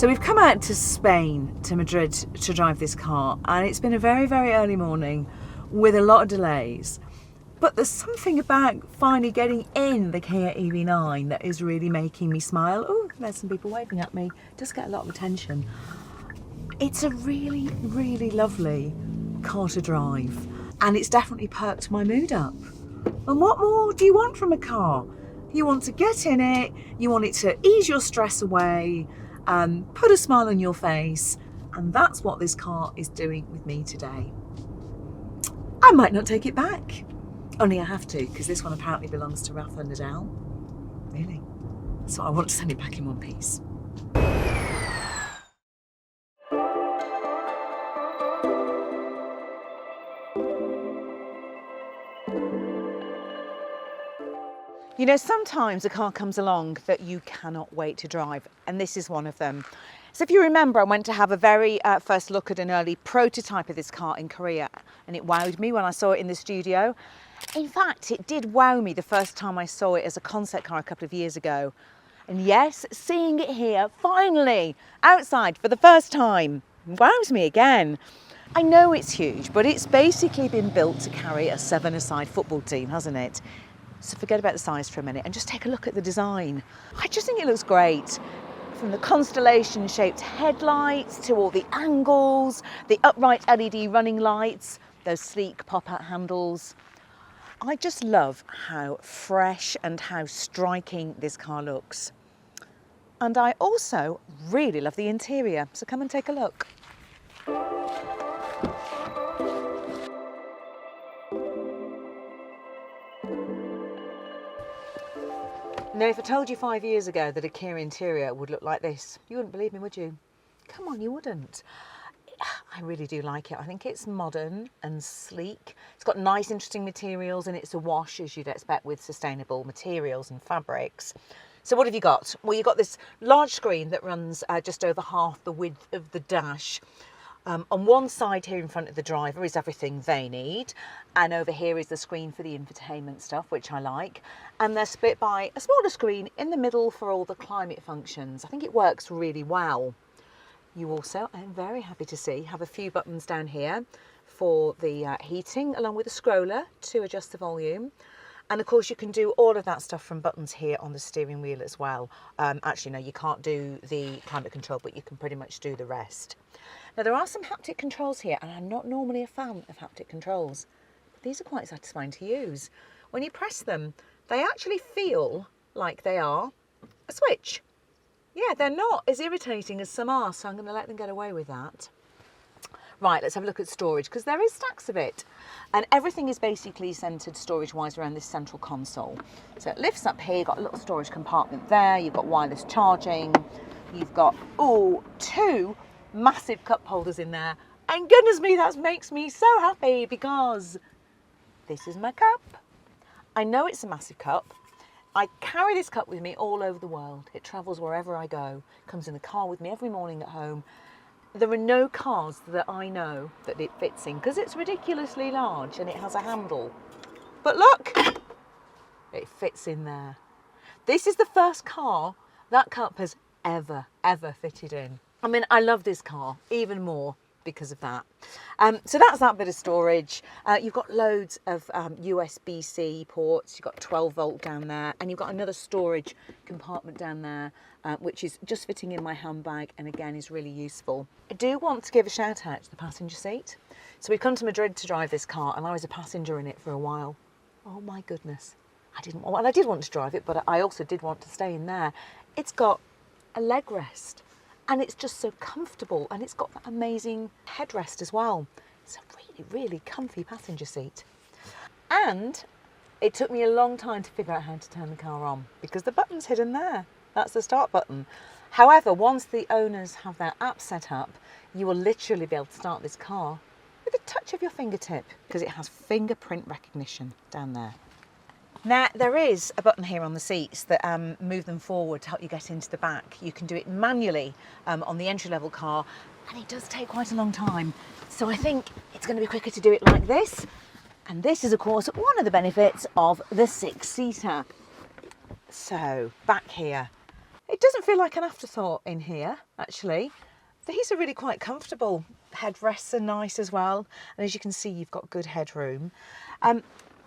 So we've come out to Spain, to Madrid, to drive this car, and it's been a very, very early morning with a lot of delays. But there's something about finally getting in the Kia EV9 that is really making me smile. Oh, there's some people waving at me. It does get a lot of attention. It's a really, really lovely car to drive, and it's definitely perked my mood up. And what more do you want from a car? You want to get in it, you want it to ease your stress away, put a smile on your face, and that's what this car is doing with me today. I might not take it back, only I have to, because this one apparently belongs to Ralph Thunderdale. Really? So I want to send it back in one piece. You know, sometimes a car comes along that you cannot wait to drive, and this is one of them. So if you remember, I went to have a very first look at an early prototype of this car in Korea, and it wowed me when I saw it in the studio. In fact, it did wow me the first time I saw it as a concept car a couple of years ago. And yes, seeing it here, finally, outside for the first time, wows me again. I know it's huge, but it's basically been built to carry a 7-a-side football team, hasn't it? So forget about the size for a minute and just take a look at the design. I just think it looks great. From the constellation-shaped headlights to all the angles, the upright LED running lights, those sleek pop-out handles. I just love how fresh and how striking this car looks. And I also really love the interior, so come and take a look. Now, if I told you 5 years ago that a Kia interior would look like this, you wouldn't believe me, would you? Come on, you wouldn't. I really do like it. I think it's modern and sleek. It's got nice, interesting materials, and it's a wash, as you'd expect with sustainable materials and fabrics. So what have you got? Well, you've got this large screen that runs just over half the width of the dash. On one side here in front of the driver is everything they need, and over here is the screen for the infotainment stuff, which I like, and they're split by a smaller screen in the middle for all the climate functions. I think it works really well. You also, I'm very happy to see, have a few buttons down here for the heating, along with a scroller to adjust the volume. And of course you can do all of that stuff from buttons here on the steering wheel as well. Actually no, you can't do the climate control, but you can pretty much do the rest. Now there are some haptic controls here, and I'm not normally a fan of haptic controls, but these are quite satisfying to use. When you press them, they actually feel like they are a switch. Yeah, they're not as irritating as some are, so I'm going to let them get away with that. Right, let's have a look at storage, because there is stacks of it. And everything is basically centred storage-wise around this central console. So it lifts up here, you've got a little storage compartment there, you've got wireless charging, you've got, two massive cup holders in there. And goodness me, that makes me so happy, because this is my cup. I know it's a massive cup. I carry this cup with me all over the world. It travels wherever I go, comes in the car with me every morning at home. There are no cars that I know that it fits in, because it's ridiculously large and it has a handle. But look, it fits in there. This is the first car that cup has ever fitted in. I mean, I love this car even more because of that. So that's that bit of storage. You've got loads of USB-C ports. You've got 12 volt down there, and you've got another storage compartment down there, which is just fitting in my handbag, and again is really useful. I do want to give a shout out to the passenger seat. So we've come to Madrid to drive this car, and I was a passenger in it for a while. Oh my goodness. I did want to drive it, but I also did want to stay in there. It's got a leg rest, and it's just so comfortable, and it's got that amazing headrest as well. It's a really, really comfy passenger seat. And it took me a long time to figure out how to turn the car on, because the button's hidden there. That's the start button. However, once the owners have their app set up, you will literally be able to start this car with a touch of your fingertip, because it has fingerprint recognition down there. Now, there is a button here on the seats that move them forward to help you get into the back. You can do it manually on the entry-level car, and it does take quite a long time. So I think it's going to be quicker to do it like this. And this is, of course, one of the benefits of the six-seater. So, back here. It doesn't feel like an afterthought in here, actually. These are really quite comfortable. Headrests are nice as well. And as you can see, you've got good headroom.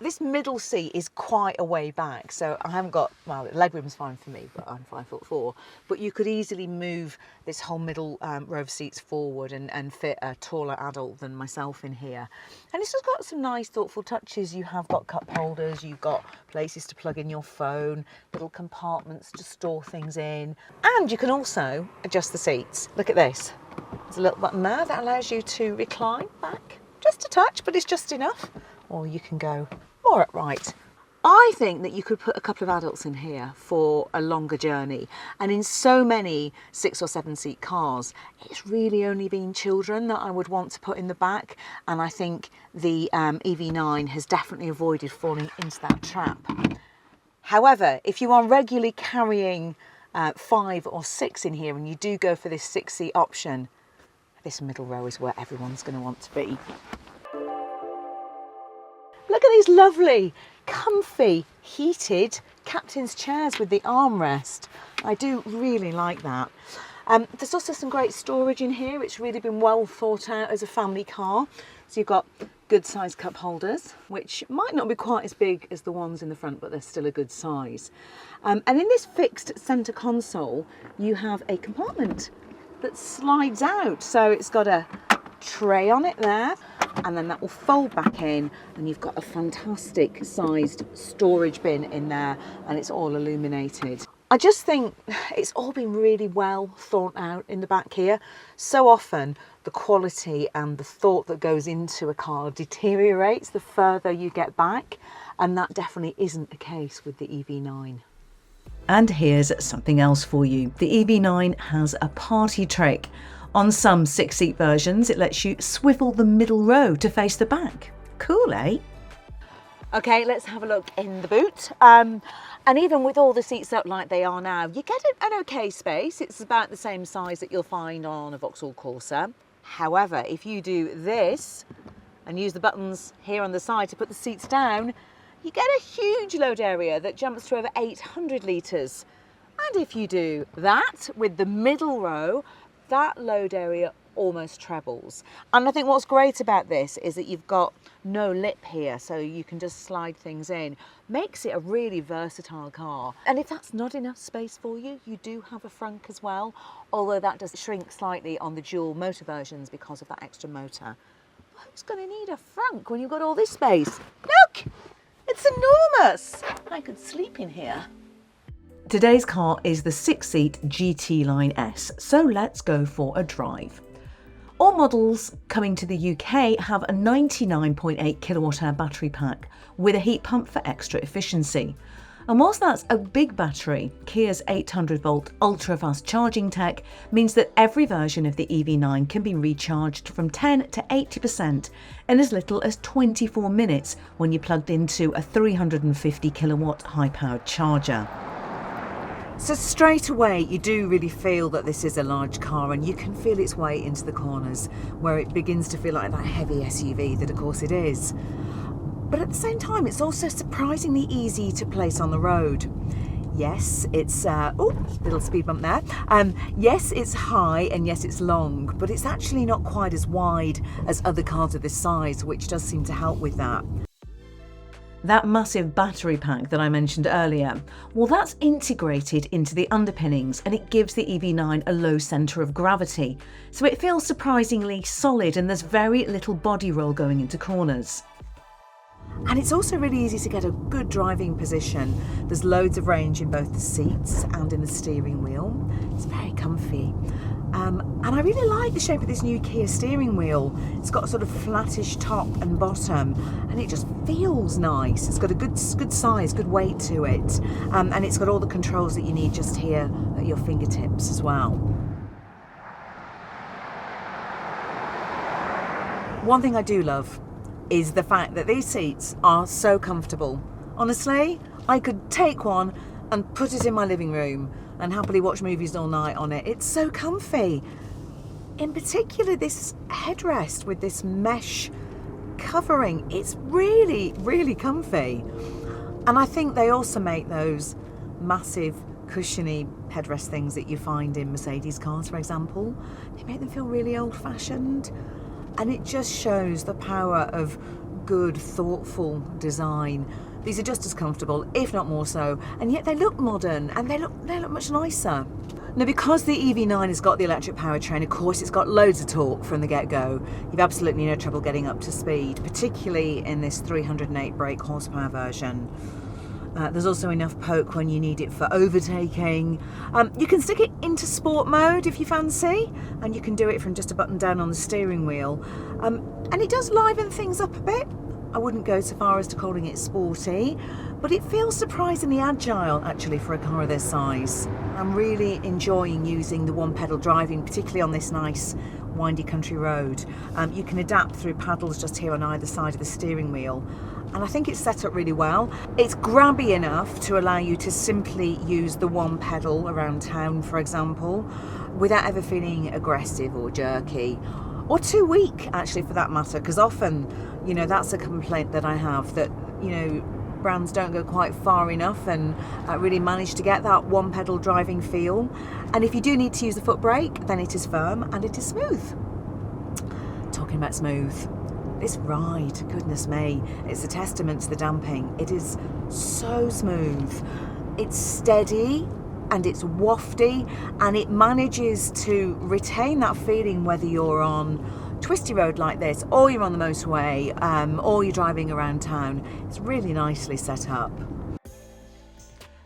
This middle seat is quite a way back, so I haven't got, well, legroom's fine for me, but I'm 5'4", but you could easily move this whole middle row of seats forward and fit a taller adult than myself in here. And it's just got some nice thoughtful touches. You have got cup holders, you've got places to plug in your phone, little compartments to store things in, and you can also adjust the seats. Look at this. There's a little button there that allows you to recline back, just a touch, but it's just enough. Or you can go more upright. I think that you could put a couple of adults in here for a longer journey, and in so many 6 or 7 seat cars it's really only been children that I would want to put in the back, and I think the EV9 has definitely avoided falling into that trap. However, if you are regularly carrying 5 or 6 in here and you do go for this 6 seat option, this middle row is where everyone's going to want to be. Look at these lovely, comfy, heated captain's chairs with the armrest. I do really like that. There's also some great storage in here. It's really been well thought out as a family car. So you've got good sized cup holders, which might not be quite as big as the ones in the front, but they're still a good size. And in this fixed centre console, you have a compartment that slides out. So it's got a tray on it there, and then that will fold back in, and you've got a fantastic sized storage bin in there, and it's all illuminated. I just think it's all been really well thought out in the back here. So often the quality and the thought that goes into a car deteriorates the further you get back, and that definitely isn't the case with the EV9. And here's something else for you. The EV9 has a party trick. On some 6-seat versions, it lets you swivel the middle row to face the back. Cool, eh? Okay, let's have a look in the boot. And even with all the seats up like they are now, you get an okay space. It's about the same size that you'll find on a Vauxhall Corsa. However, if you do this and use the buttons here on the side to put the seats down, you get a huge load area that jumps to over 800 litres. And if you do that with the middle row, that load area almost trebles. And I think what's great about this is that you've got no lip here, so you can just slide things in. Makes it a really versatile car. And if that's not enough space for you, you do have a frunk as well, although that does shrink slightly on the dual motor versions because of that extra motor. Who's going to need a frunk when you've got all this space? Look! It's enormous! I could sleep in here. Today's car is the 6-seat GT Line S, so let's go for a drive. All models coming to the UK have a 99.8 kilowatt-hour battery pack with a heat pump for extra efficiency. And whilst that's a big battery, Kia's 800-volt ultra-fast charging tech means that every version of the EV9 can be recharged from 10 to 80% in as little as 24 minutes when you're plugged into a 350 kilowatt high-powered charger. So straight away you do really feel that this is a large car, and you can feel its way into the corners where it begins to feel like that heavy SUV that of course it is. But at the same time it's also surprisingly easy to place on the road. Yes, it's, little speed bump there. Yes, it's high and yes, it's long, but it's actually not quite as wide as other cars of this size, which does seem to help with that. That massive battery pack that I mentioned earlier, well, that's integrated into the underpinnings and it gives the EV9 a low centre of gravity. So it feels surprisingly solid and there's very little body roll going into corners. And it's also really easy to get a good driving position. There's loads of range in both the seats and in the steering wheel. It's very comfy. And I really like the shape of this new Kia steering wheel. It's got a sort of flattish top and bottom, and it just feels nice. It's got a good size, good weight to it. And it's got all the controls that you need just here at your fingertips as well. One thing I do love is the fact that these seats are so comfortable. Honestly, I could take one and put it in my living room and happily watch movies all night on it. It's so comfy. In particular, this headrest with this mesh covering, it's really, really comfy. And I think they also make those massive cushiony headrest things that you find in Mercedes cars, for example. They make them feel really old-fashioned, and it just shows the power of good, thoughtful design. These are just as comfortable, if not more so, and yet they look modern and they look much nicer. Now, because the EV9 has got the electric powertrain, of course, it's got loads of torque from the get-go. You've absolutely no trouble getting up to speed, particularly in this 308 brake horsepower version. There's also enough poke when you need it for overtaking. You can stick it into sport mode if you fancy, and you can do it from just a button down on the steering wheel. And it does liven things up a bit. I wouldn't go so far as to calling it sporty, but it feels surprisingly agile actually for a car of this size. I'm really enjoying using the one-pedal driving, particularly on this nice windy country road. You can adapt through paddles just here on either side of the steering wheel, and I think it's set up really well. It's grabby enough to allow you to simply use the one pedal around town, for example, without ever feeling aggressive or jerky, or too weak actually for that matter, because often, you know, that's a complaint that I have, that, you know, brands don't go quite far enough and really manage to get that one pedal driving feel. And if you do need to use the foot brake, then it is firm and it is smooth. Talking about smooth, this ride, goodness me, it's a testament to the damping. It is so smooth. It's steady and it's wafty, and it manages to retain that feeling whether you're on twisty road like this, or you're on the motorway, or you're driving around town. It's really nicely set up.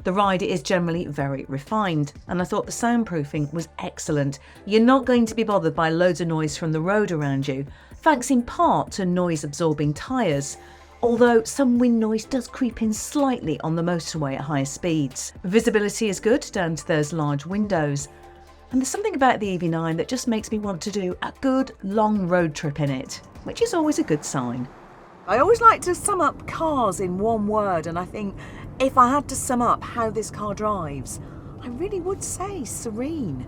The ride is generally very refined, and I thought the soundproofing was excellent. You're not going to be bothered by loads of noise from the road around you, thanks in part to noise-absorbing tyres, although some wind noise does creep in slightly on the motorway at higher speeds. Visibility is good down to those large windows, and there's something about the EV9 that just makes me want to do a good long road trip in it, which is always a good sign. I always like to sum up cars in one word, and I think if I had to sum up how this car drives, I really would say serene.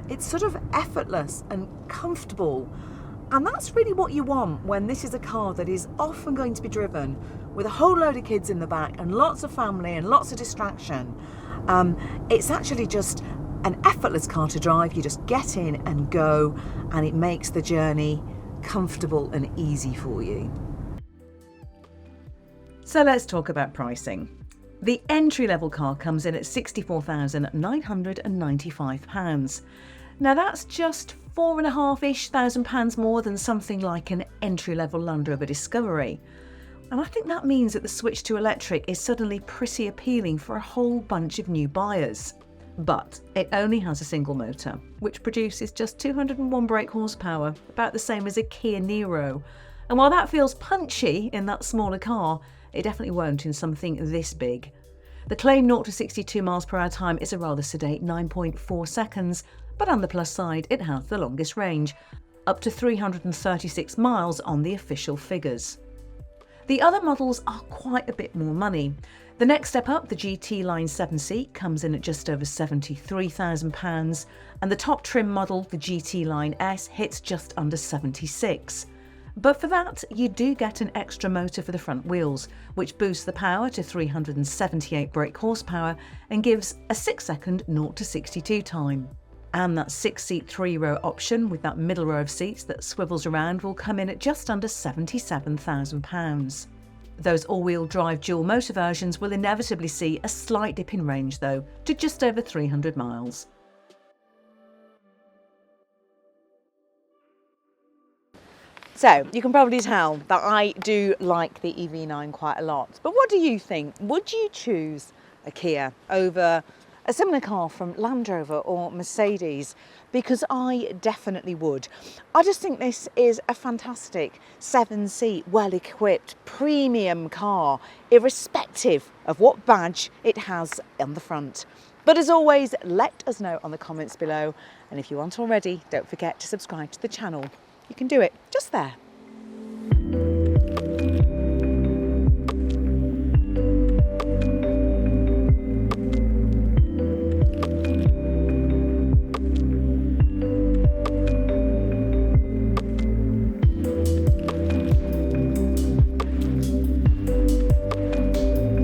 It's sort of effortless and comfortable, and that's really what you want when this is a car that is often going to be driven with a whole load of kids in the back and lots of family and lots of distraction. It's actually just an effortless car to drive. You just get in and go, and it makes the journey comfortable and easy for you. So let's talk about pricing. The entry-level car comes in at £64,995. Now that's just £4,500 more than something like an entry-level Land Rover Discovery. And I think that means that the switch to electric is suddenly pretty appealing for a whole bunch of new buyers. But it only has a single motor, which produces just 201 brake horsepower, about the same as a Kia Niro. And while that feels punchy in that smaller car, it definitely won't in something this big. The claimed 0 to 62 miles per hour time is a rather sedate 9.4 seconds, but on the plus side, it has the longest range, up to 336 miles on the official figures. The other models are quite a bit more money. The next step up, the GT Line 7-seat, comes in at just over £73,000, and the top trim model, the GT Line S, hits just under £76,000. But for that, you do get an extra motor for the front wheels, which boosts the power to 378 brake horsepower and gives a 6-second 0 to 62 time. And that 6-seat 3-row option with that middle row of seats that swivels around will come in at just under £77,000. Those all-wheel drive dual motor versions will inevitably see a slight dip in range though, to just over 300 miles. So you can probably tell that I do like the EV9 quite a lot. But what do you think? Would you choose a Kia over a similar car from Land Rover or Mercedes? Because I definitely would. I just think this is a fantastic 7-seat, well-equipped, premium car, irrespective of what badge it has on the front. But as always, let us know on the comments below. And if you aren't already, don't forget to subscribe to the channel. You can do it just there.